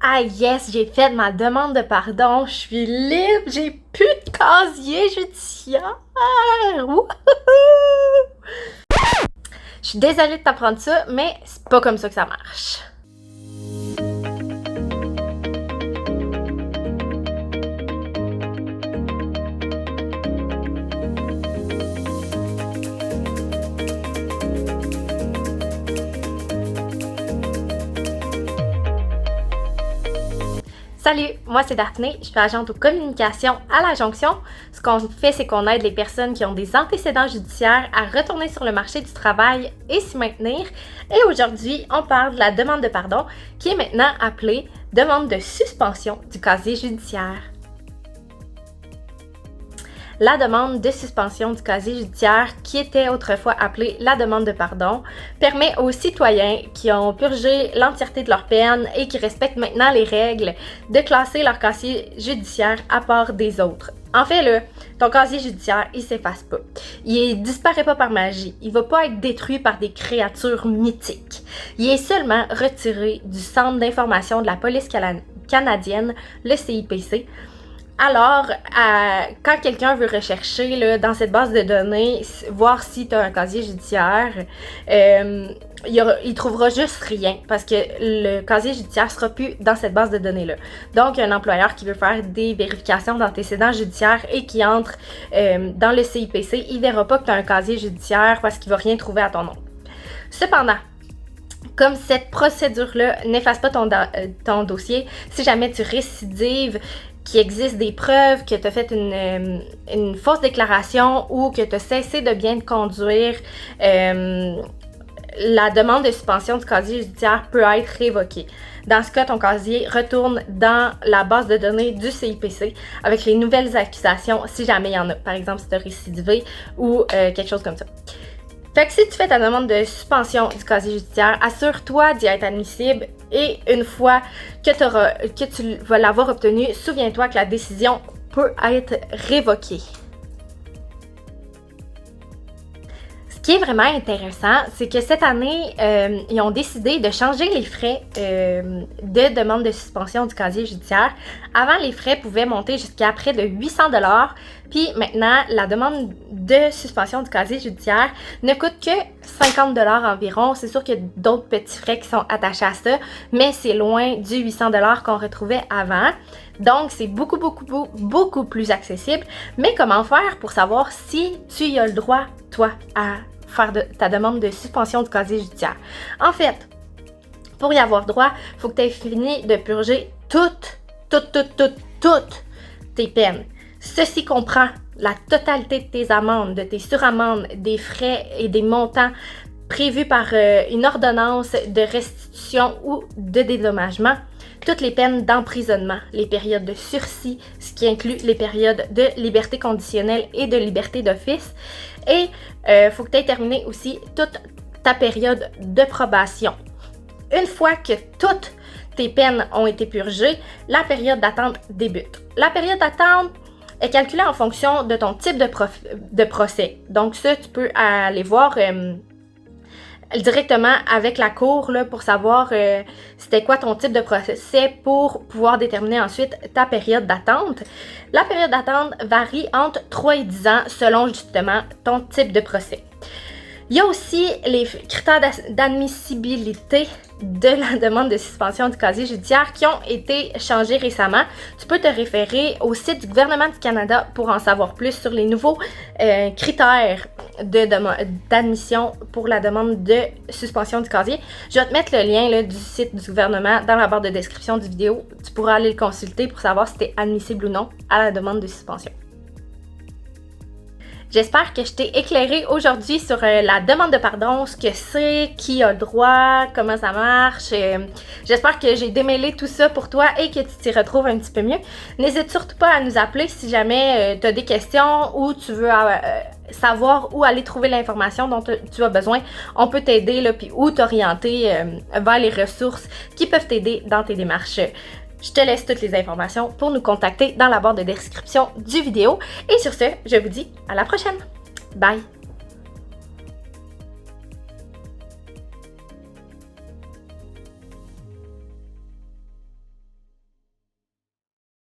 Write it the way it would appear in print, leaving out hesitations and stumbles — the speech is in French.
Ah yes, j'ai fait ma demande de pardon, je suis libre, j'ai plus de casier judiciaire. Wouhou! Je suis désolée de t'apprendre ça, mais c'est pas comme ça que ça marche. Salut, moi c'est Daphné, je suis agente aux communications à la Jonction. Ce qu'on fait, c'est qu'on aide les personnes qui ont des antécédents judiciaires à retourner sur le marché du travail et s'y maintenir. Et aujourd'hui, on parle de la demande de pardon, qui est maintenant appelée demande de suspension du casier judiciaire. La demande de suspension du casier judiciaire, qui était autrefois appelée la demande de pardon, permet aux citoyens qui ont purgé l'entièreté de leur peine et qui respectent maintenant les règles de classer leur casier judiciaire à part des autres. En fait, ton casier judiciaire, il s'efface pas. Il disparaît pas par magie. Il va pas être détruit par des créatures mythiques. Il est seulement retiré du Centre d'information de la police canadienne, le CIPC. Alors, quand quelqu'un veut rechercher dans cette base de données, voir si tu as un casier judiciaire, il trouvera juste rien parce que le casier judiciaire ne sera plus dans cette base de données-là. Donc, un employeur qui veut faire des vérifications d'antécédents judiciaires et qui entre dans le CIPC, il ne verra pas que tu as un casier judiciaire parce qu'il ne va rien trouver à ton nom. Cependant, comme cette procédure-là n'efface pas ton dossier, si jamais tu récidives, qu'il existe des preuves que tu as fait une fausse déclaration ou que tu as cessé de bien te conduire, la demande de suspension du casier judiciaire peut être révoquée. Dans ce cas, ton casier retourne dans la base de données du CIPC avec les nouvelles accusations si jamais il y en a. Par exemple, si tu as récidivé ou quelque chose comme ça. Fait que si tu fais ta demande de suspension du casier judiciaire, assure-toi d'y être admissible et une fois que tu vas l'avoir obtenue, souviens-toi que la décision peut être révoquée. Ce qui est vraiment intéressant, c'est que cette année, ils ont décidé de changer les frais de demande de suspension du casier judiciaire. Avant, les frais pouvaient monter jusqu'à près de 800 $. Puis maintenant, la demande de suspension du casier judiciaire ne coûte que 50 $ environ. C'est sûr qu'il y a d'autres petits frais qui sont attachés à ça, mais c'est loin du 800 $ qu'on retrouvait avant. Donc, c'est beaucoup plus accessible. Mais comment faire pour savoir si tu y as le droit, toi, à faire ta demande de suspension du casier judiciaire? En fait, pour y avoir droit, il faut que tu aies fini de purger toutes tes peines. Ceci comprend la totalité de tes amendes, de tes suramendes, des frais et des montants prévus par une ordonnance de restitution ou de dédommagement, toutes les peines d'emprisonnement, les périodes de sursis, ce qui inclut les périodes de liberté conditionnelle et de liberté d'office. Et il faut que tu aies terminé aussi toute ta période de probation. Une fois que toutes tes peines ont été purgées, la période d'attente débute. La période d'attente est calculée en fonction de ton type de procès. Donc ça, tu peux aller voir directement avec la cour pour savoir c'était quoi ton type de procès pour pouvoir déterminer ensuite ta période d'attente. La période d'attente varie entre 3 et 10 ans selon justement ton type de procès. Il y a aussi les critères d'admissibilité de la demande de suspension du casier judiciaire qui ont été changés récemment. Tu peux te référer au site du gouvernement du Canada pour en savoir plus sur les nouveaux critères d'admission pour la demande de suspension du casier. Je vais te mettre le lien du site du gouvernement dans la barre de description du vidéo. Tu pourras aller le consulter pour savoir si tu es admissible ou non à la demande de suspension. J'espère que je t'ai éclairé aujourd'hui sur la demande de pardon, ce que c'est, qui a le droit, comment ça marche. J'espère que j'ai démêlé tout ça pour toi et que tu t'y retrouves un petit peu mieux. N'hésite surtout pas à nous appeler si jamais tu as des questions ou tu veux savoir où aller trouver l'information dont tu as besoin. On peut t'aider ou t'orienter vers les ressources qui peuvent t'aider dans tes démarches. Je te laisse toutes les informations pour nous contacter dans la barre de description du vidéo. Et sur ce, je vous dis à la prochaine. Bye!